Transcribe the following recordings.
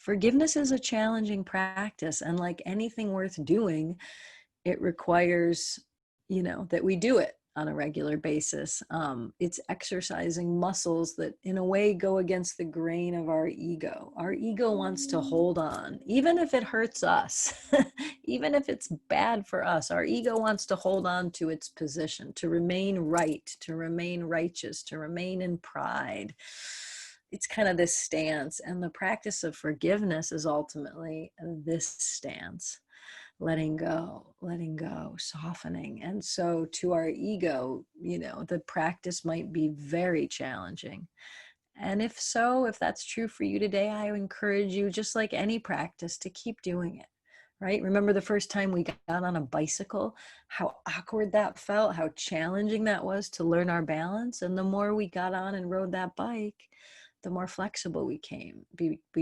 Forgiveness is a challenging practice, and like anything worth doing, it requires, that we do it on a regular basis. It's exercising muscles that, in a way, go against the grain of our ego. Our ego wants to hold on, even if it hurts us, even if it's bad for us. Our ego wants to hold on to its position, to remain right, to remain righteous, to remain in pride. It's kind of this stance, and the practice of forgiveness is ultimately this stance. Letting go, softening. And so to our ego, the practice might be very challenging. And if that's true for you today, I encourage you, just like any practice, to keep doing it. Right? Remember the first time we got on a bicycle, how awkward that felt, how challenging that was to learn our balance. And the more we got on and rode that bike, the more flexible we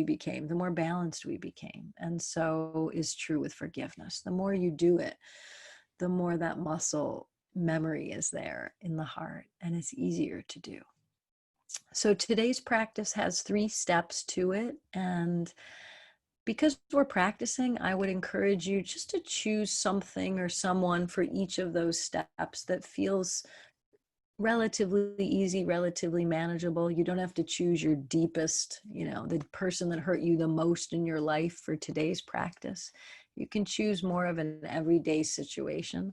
became, the more balanced we became. And so is true with forgiveness. The more you do it, the more that muscle memory is there in the heart, and it's easier to do. So today's practice has 3 steps to it. And because we're practicing, I would encourage you just to choose something or someone for each of those steps that feels relatively easy, relatively manageable. You don't have to choose your deepest, the person that hurt you the most in your life for today's practice. You can choose more of an everyday situation.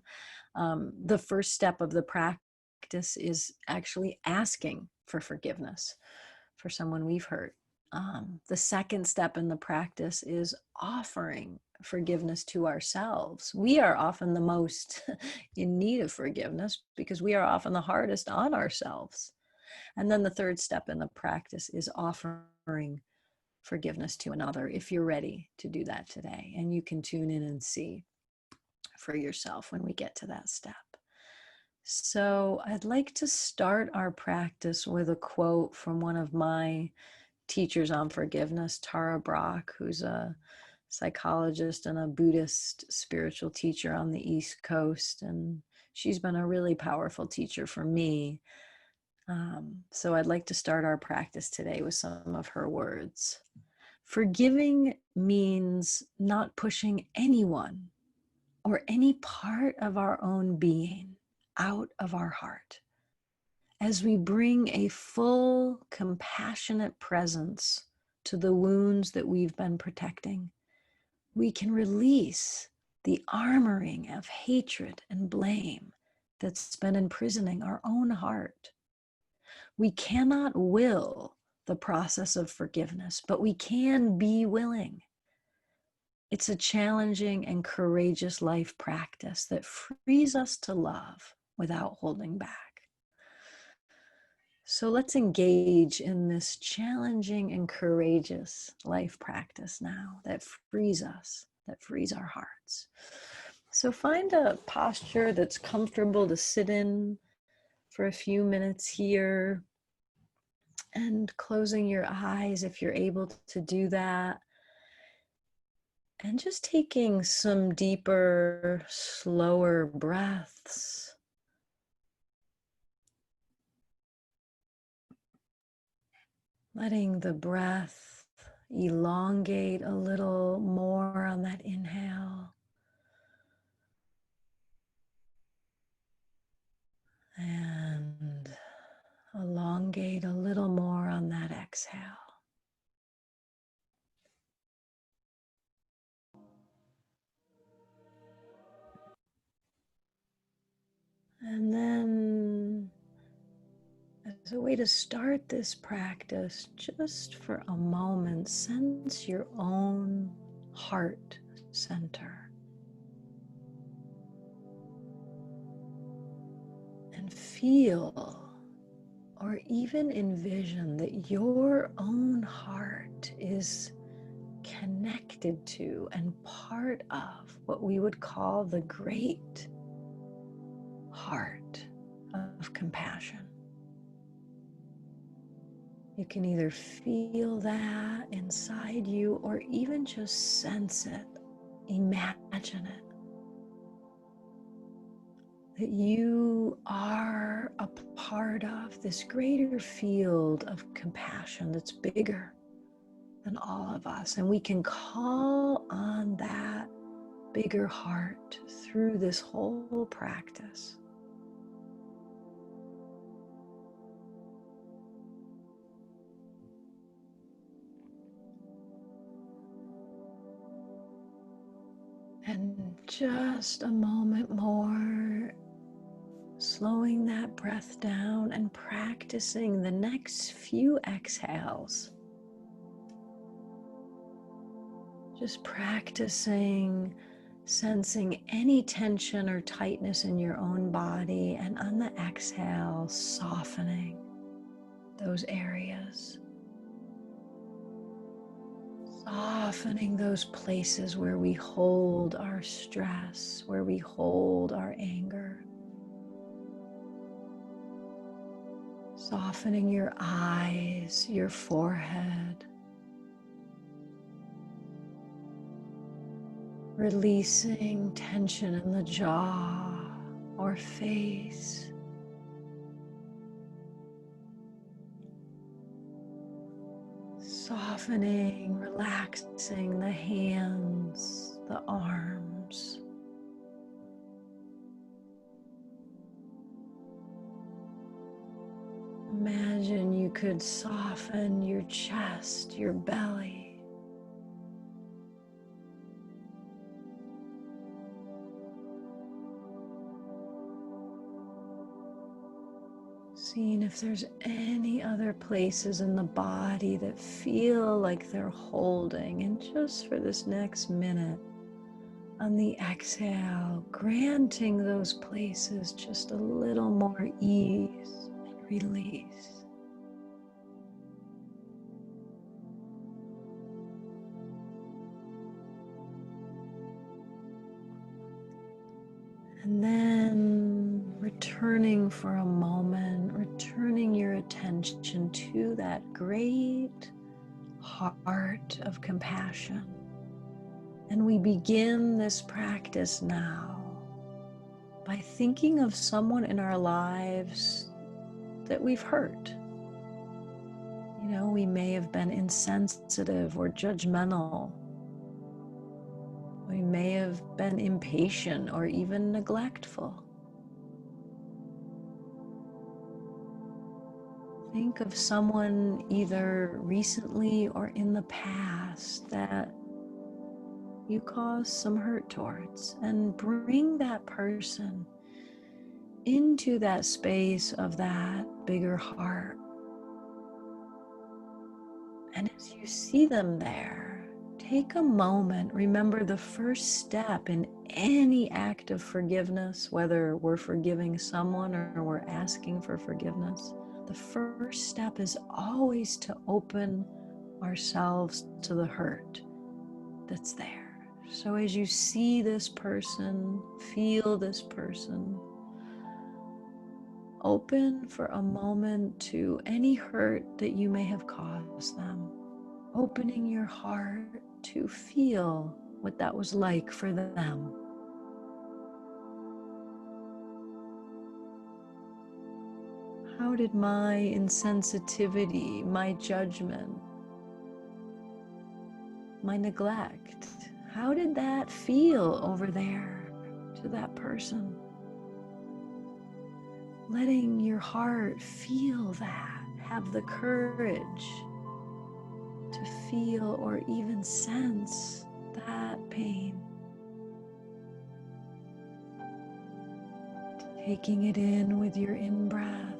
The first step of the practice is actually asking for forgiveness for someone we've hurt. The second step in the practice is offering forgiveness to ourselves. We are often the most in need of forgiveness because we are often the hardest on ourselves. And then the third step in the practice is offering forgiveness to another, if you're ready to do that today. And you can tune in and see for yourself when we get to that step. So I'd like to start our practice with a quote from one of my teachers on forgiveness, Tara Brach, who's a psychologist and a Buddhist spiritual teacher on the East Coast. And she's been a really powerful teacher for me. So I'd like to start our practice today with some of her words. Forgiving means not pushing anyone or any part of our own being out of our heart. As we bring a full, compassionate presence to the wounds that we've been protecting, we can release the armoring of hatred and blame that's been imprisoning our own heart. We cannot will the process of forgiveness, but we can be willing. It's a challenging and courageous life practice that frees us to love without holding back. So let's engage in this challenging and courageous life practice now that frees us, that frees our hearts. So find a posture that's comfortable to sit in for a few minutes here, and closing your eyes if you're able to do that. And just taking some deeper, slower breaths. Letting the breath elongate a little more on that inhale. And elongate a little more on that exhale. And then, as a way to start this practice, just for a moment, sense your own heart center. And feel or even envision that your own heart is connected to and part of what we would call the great heart of compassion. You can either feel that inside you or even just sense it, imagine it. That you are a part of this greater field of compassion that's bigger than all of us. And we can call on that bigger heart through this whole practice. And just a moment more, slowing that breath down and practicing the next few exhales. Just practicing sensing any tension or tightness in your own body, and on the exhale, softening those areas. Softening those places where we hold our stress, where we hold our anger. Softening your eyes, your forehead. Releasing tension in the jaw or face. Softening, relaxing the hands, the arms. Imagine you could soften your chest, your belly. Seeing if there's any other places in the body that feel like they're holding. And just for this next minute, on the exhale, granting those places just a little more ease and release. And then returning for a moment, returning your attention to that great heart of compassion. And we begin this practice now by thinking of someone in our lives that we've hurt. You know, we may have been insensitive or judgmental. We may have been impatient or even neglectful. Think of someone either recently or in the past that you caused some hurt towards, and bring that person into that space of that bigger heart. And as you see them there, take a moment. Remember, the first step in any act of forgiveness, whether we're forgiving someone or we're asking for forgiveness, the first step is always to open ourselves to the hurt that's there. So as you see this person, feel this person, open for a moment to any hurt that you may have caused them. Opening your heart to feel what that was like for them. How did my insensitivity, my judgment, my neglect, how did that feel over there to that person? Letting your heart feel that, have the courage to feel or even sense that pain. Taking it in with your in-breath.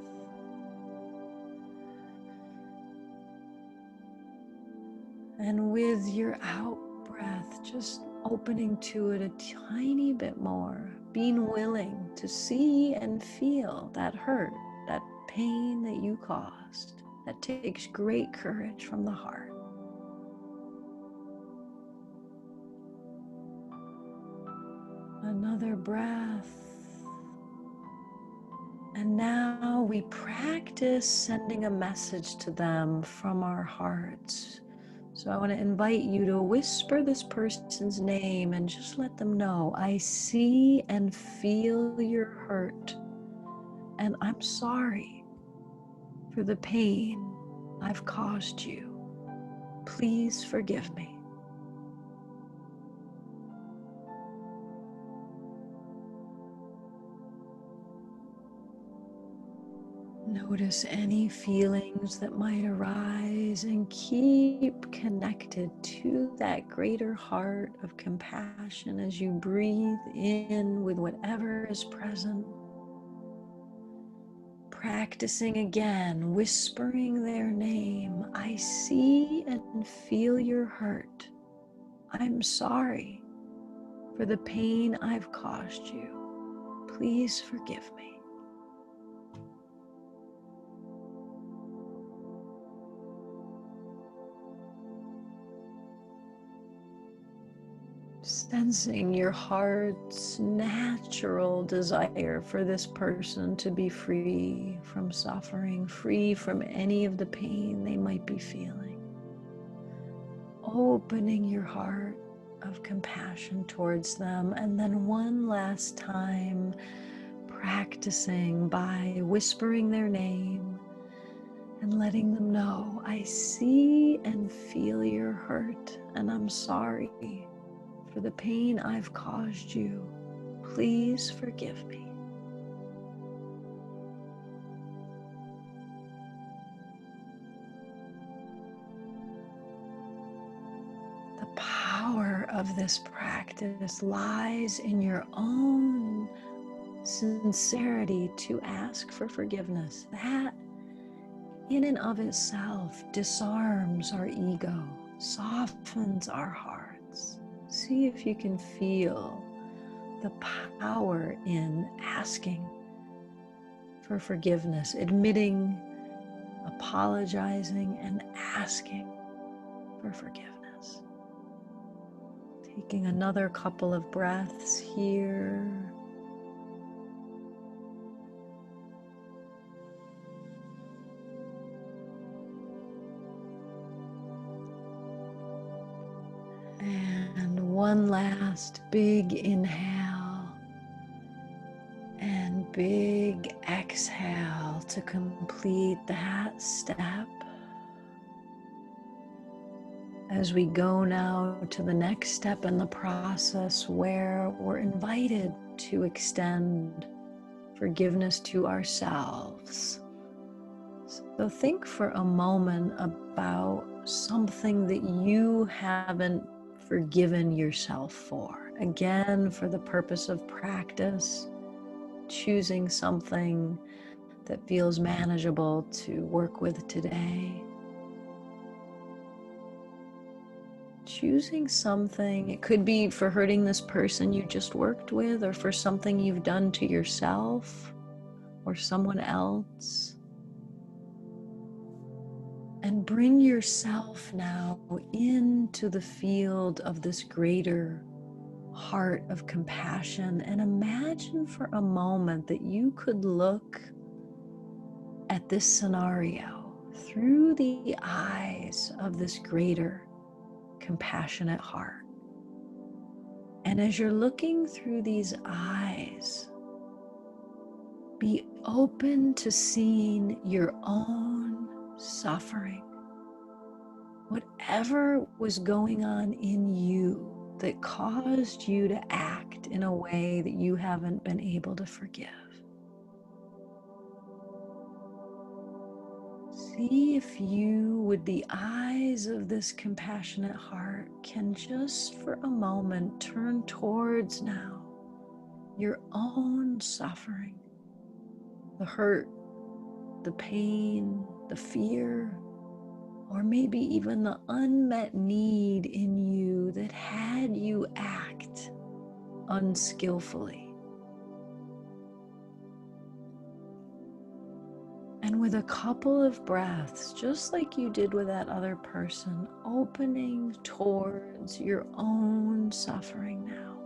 And with your out-breath, just opening to it a tiny bit more, being willing to see and feel that hurt, that pain that you caused. That takes great courage from the heart. Another breath. And now we practice sending a message to them from our hearts. So I want to invite you to whisper this person's name and just let them know, I see and feel your hurt, and I'm sorry for the pain I've caused you. Please forgive me. Notice any feelings that might arise and keep connected to that greater heart of compassion as you breathe in with whatever is present. Practicing again, whispering their name. I see and feel your hurt. I'm sorry for the pain I've caused you. Please forgive me. Sensing your heart's natural desire for this person to be free from suffering, free from any of the pain they might be feeling. Opening your heart of compassion towards them, and then one last time practicing by whispering their name and letting them know, I see and feel your hurt, and I'm sorry for the pain I've caused you. Please forgive me. The power of this practice lies in your own sincerity to ask for forgiveness. That in and of itself disarms our ego, softens our hearts. See if you can feel the power in asking for forgiveness, admitting, apologizing, and asking for forgiveness. Taking another couple of breaths here. And one last big inhale and big exhale to complete that step. As we go now to the next step in the process, where we're invited to extend forgiveness to ourselves. So think for a moment about something that you haven't forgiven yourself for. Again, for the purpose of practice, choosing something that feels manageable to work with today. Choosing something, it could be for hurting this person you just worked with, or for something you've done to yourself or someone else. And bring yourself now into the field of this greater heart of compassion, and imagine for a moment that you could look at this scenario through the eyes of this greater compassionate heart. And as you're looking through these eyes, be open to seeing your own suffering. Whatever was going on in you that caused you to act in a way that you haven't been able to forgive. See if you, with the eyes of this compassionate heart, can just for a moment turn towards now your own suffering, the hurt, the pain, the fear, or maybe even the unmet need in you that had you act unskillfully. And with a couple of breaths, just like you did with that other person, opening towards your own suffering now.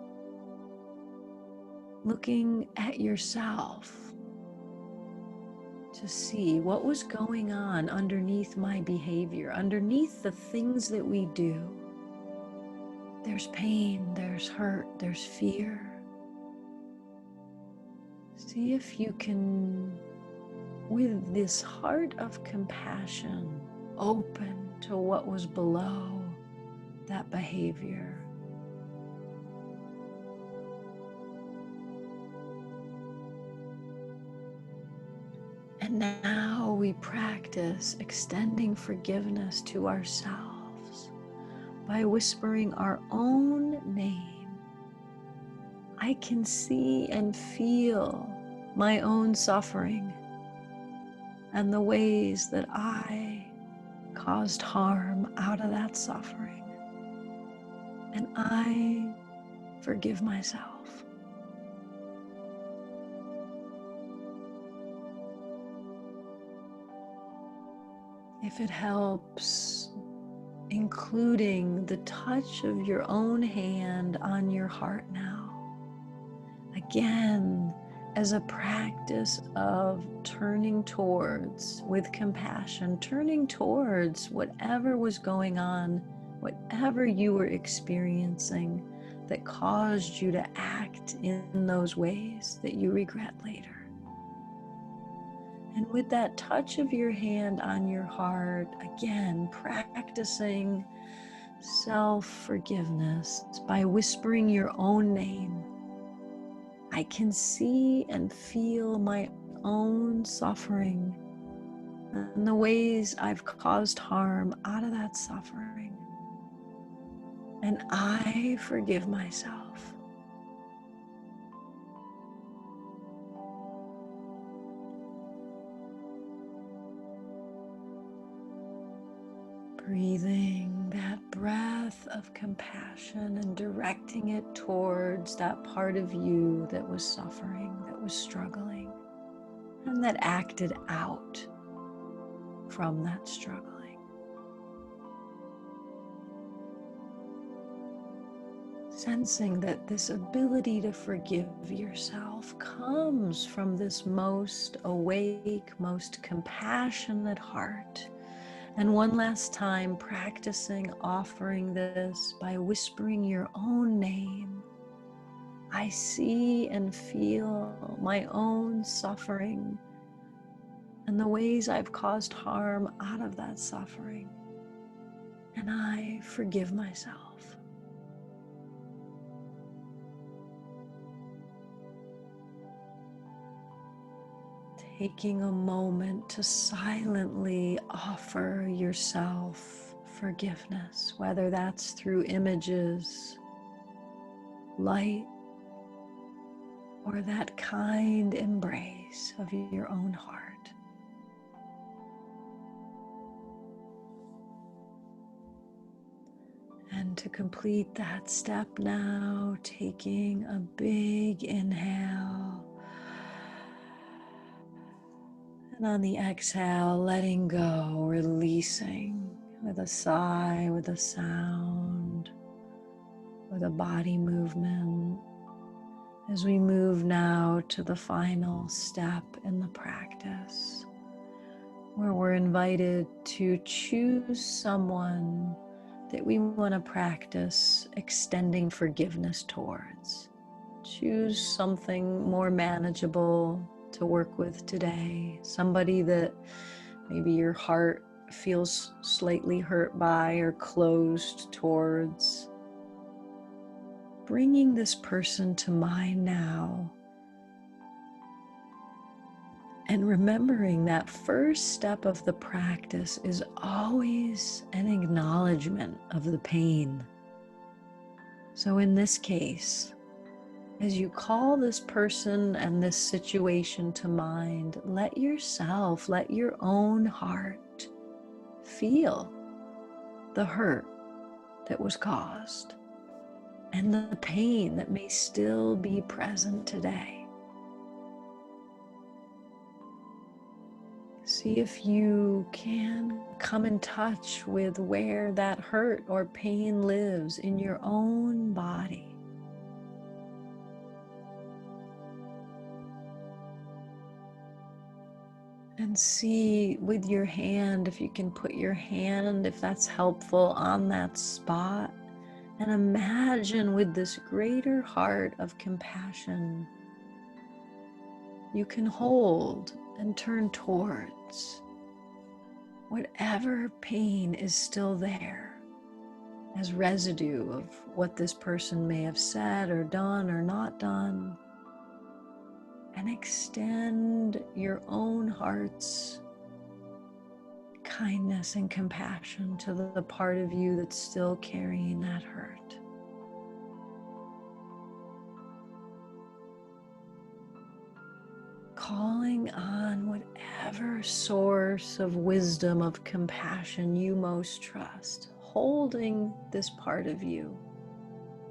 Looking at yourself to see what was going on underneath my behavior, underneath the things that we do. There's pain, there's hurt, there's fear. See if you can, with this heart of compassion, open to what was below that behavior. And now we practice extending forgiveness to ourselves by whispering our own name. I can see and feel my own suffering and the ways that I caused harm out of that suffering. And I forgive myself. If it helps, including the touch of your own hand on your heart now. Again, as a practice of turning towards, with compassion, turning towards whatever was going on, whatever you were experiencing that caused you to act in those ways that you regret later. And with that touch of your hand on your heart, again, practicing self-forgiveness by whispering your own name. I can see and feel my own suffering and the ways I've caused harm out of that suffering. And I forgive myself. Breathing that breath of compassion and directing it towards that part of you that was suffering, that was struggling, and that acted out from that struggling. Sensing that this ability to forgive yourself comes from this most awake, most compassionate heart. And one last time, practicing offering this by whispering your own name. I see and feel my own suffering and the ways I've caused harm out of that suffering. And I forgive myself. Taking a moment to silently offer yourself forgiveness, whether that's through images, light, or that kind embrace of your own heart. And to complete that step now, taking a big inhale. And on the exhale, letting go, releasing with a sigh, with a sound, with a body movement. As we move now to the final step in the practice, where we're invited to choose someone that we want to practice extending forgiveness towards. Choose something more manageable to work with today, somebody that maybe your heart feels slightly hurt by or closed towards. Bringing this person to mind now and remembering that first step of the practice is always an acknowledgement of the pain. So in this case, as you call this person and this situation to mind, let yourself, let your own heart feel the hurt that was caused and the pain that may still be present today. See if you can come in touch with where that hurt or pain lives in your own body. And see with your hand, if you can put your hand, if that's helpful, on that spot. And imagine with this greater heart of compassion, you can hold and turn towards whatever pain is still there as residue of what this person may have said or done or not done, and extend your own heart's kindness and compassion to the part of you that's still carrying that hurt. Calling on whatever source of wisdom, of compassion you most trust, holding this part of you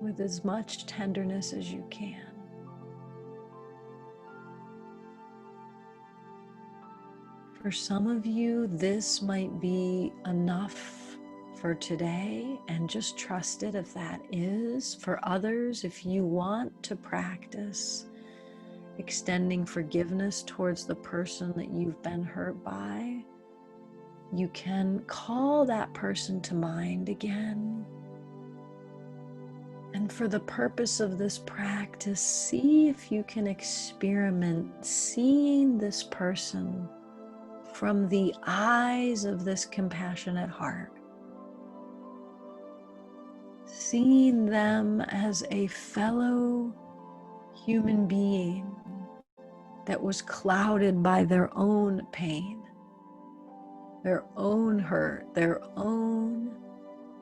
with as much tenderness as you can. For some of you, this might be enough for today, and just trust it if that is. For others, if you want to practice extending forgiveness towards the person that you've been hurt by, you can call that person to mind again. And for the purpose of this practice, see if you can experiment seeing this person from the eyes of this compassionate heart. Seeing them as a fellow human being that was clouded by their own pain, their own hurt, their own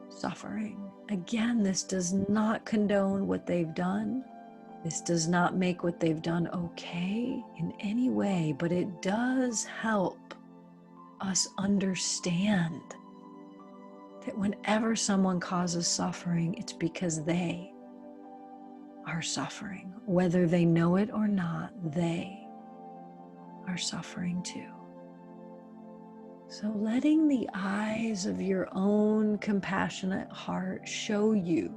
suffering. Again, this does not condone what they've done. This does not make what they've done okay in any way, but it does help us understand that whenever someone causes suffering, it's because they are suffering. Whether they know it or not, they are suffering too. So letting the eyes of your own compassionate heart show you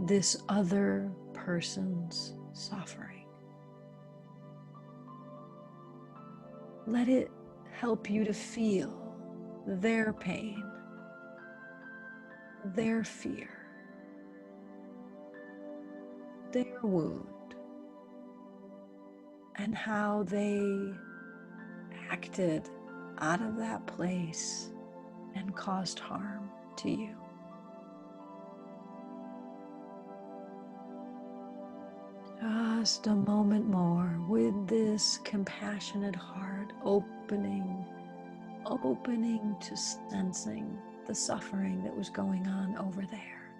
this other person's suffering. Let it help you to feel their pain, their fear, their wound, and how they acted out of that place and caused harm to you. Just a moment more with this compassionate heart opening to sensing the suffering that was going on over there.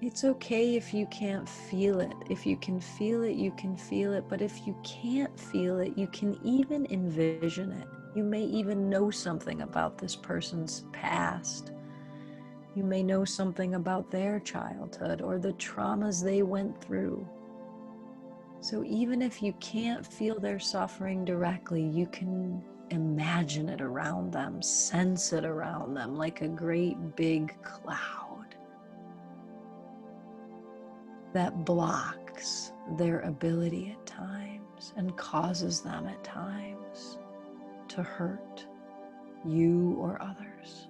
It's okay if you can't feel it. If you can feel it, you can feel it. But if you can't feel it, you can even envision it. You may even know something about this person's past. You may know something about their childhood or the traumas they went through. So even if you can't feel their suffering directly, you can imagine it around them, sense it around them like a great big cloud that blocks their ability at times and causes them at times to hurt you or others.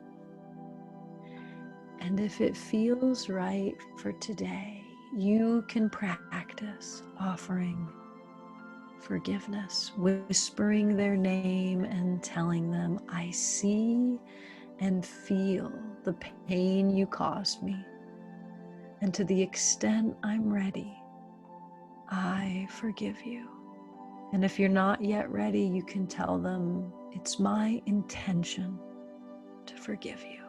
And if it feels right for today, you can practice offering forgiveness, whispering their name and telling them, I see and feel the pain you caused me. And to the extent I'm ready, I forgive you. And if you're not yet ready, you can tell them, it's my intention to forgive you.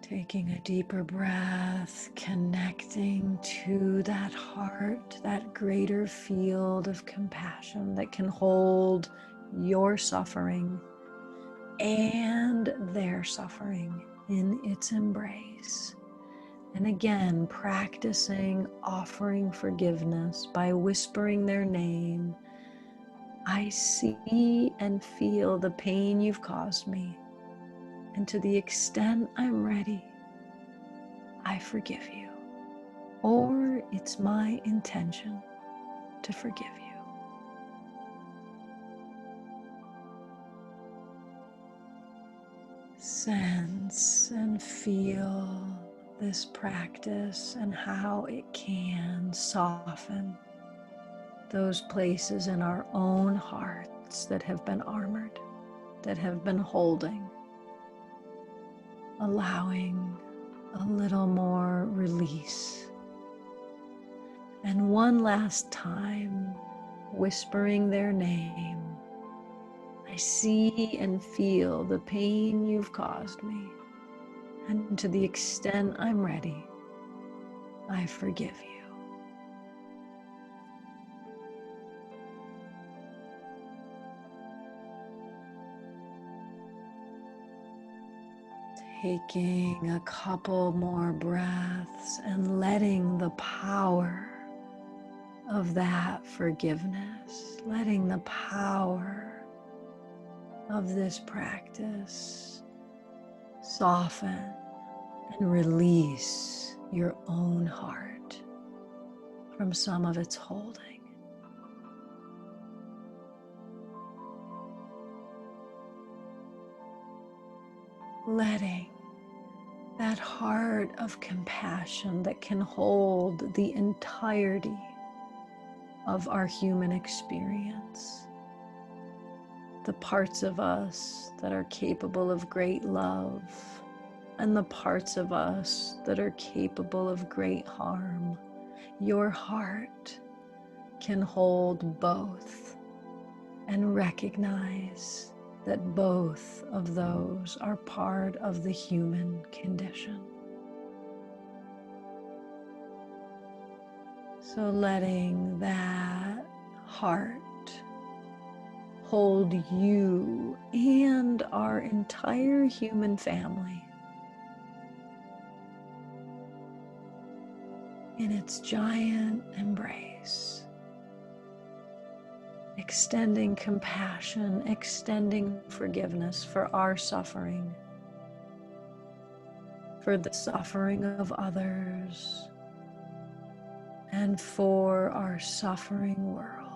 Taking a deeper breath, connecting to that heart, that greater field of compassion that can hold your suffering and their suffering in its embrace. And again, practicing offering forgiveness by whispering their name. I see and feel the pain you've caused me. And to the extent I'm ready, I forgive you. Or it's my intention to forgive you. Sense and feel this practice and how it can soften those places in our own hearts that have been armored, that have been holding, allowing a little more release. And one last time, whispering their name, I see and feel the pain you've caused me. And to the extent I'm ready, I forgive you. Taking a couple more breaths and letting the power of that forgiveness, letting the power of this practice soften and release your own heart from some of its holding. Letting that heart of compassion that can hold the entirety of our human experience, the parts of us that are capable of great love and the parts of us that are capable of great harm. Your heart can hold both and recognize that both of those are part of the human condition. So letting that heart hold you and our entire human family in its giant embrace. Extending compassion, extending forgiveness for our suffering, for the suffering of others, and for our suffering world.